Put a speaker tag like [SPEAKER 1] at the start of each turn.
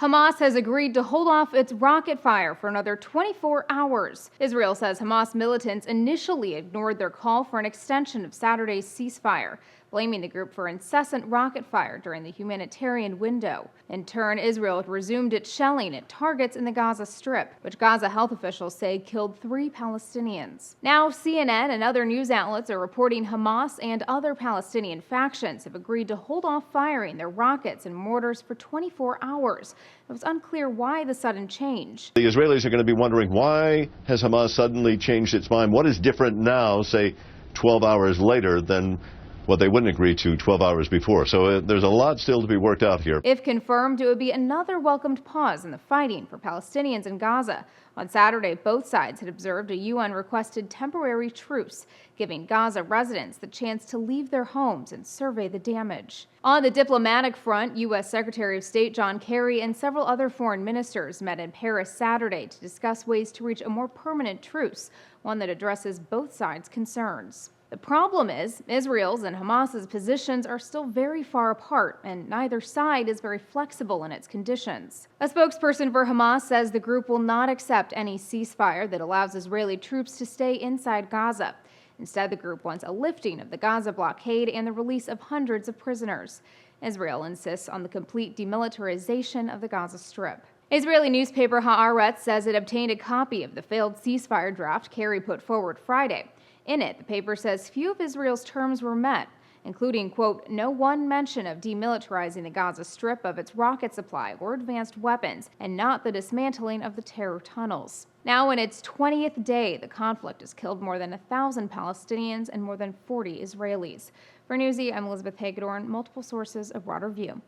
[SPEAKER 1] Hamas has agreed to hold off its rocket fire for another 24 hours. Israel says Hamas militants initially ignored their call for an extension of Saturday's ceasefire, blaming the group for incessant rocket fire during the humanitarian window. In turn, Israel resumed its shelling at targets in the Gaza Strip, which Gaza health officials say killed 3 Palestinians. Now, CNN and other news outlets are reporting Hamas and other Palestinian factions have agreed to hold off firing their rockets and mortars for 24 hours. It was unclear why the sudden change.
[SPEAKER 2] The Israelis are going to be wondering, why has Hamas suddenly changed its mind? What is different now, say 12 hours later, than what they wouldn't agree to 12 hours before? So there's a lot still to be worked out here.
[SPEAKER 1] If confirmed, it would be another welcomed pause in the fighting for Palestinians in Gaza. On Saturday, both sides had observed a UN-requested temporary truce, giving Gaza residents the chance to leave their homes and survey the damage. On the diplomatic front, U.S. Secretary of State John Kerry and several other foreign ministers met in Paris Saturday to discuss ways to reach a more permanent truce, one that addresses both sides' concerns. The problem is, Israel's and Hamas's positions are still very far apart, and neither side is very flexible in its conditions. A spokesperson for Hamas says the group will not accept any ceasefire that allows Israeli troops to stay inside Gaza. Instead, the group wants a lifting of the Gaza blockade and the release of hundreds of prisoners. Israel insists on the complete demilitarization of the Gaza Strip. Israeli newspaper Haaretz says it obtained a copy of the failed ceasefire draft Kerry put forward Friday. In it, the paper says few of Israel's terms were met, including, quote, no one mention of demilitarizing the Gaza Strip of its rocket supply or advanced weapons, and not the dismantling of the terror tunnels. Now, in its 20th day, the conflict has killed more than 1,000 Palestinians and more than 40 Israelis. For Newsy, I'm Elizabeth Hagedorn, multiple sources, a broader view.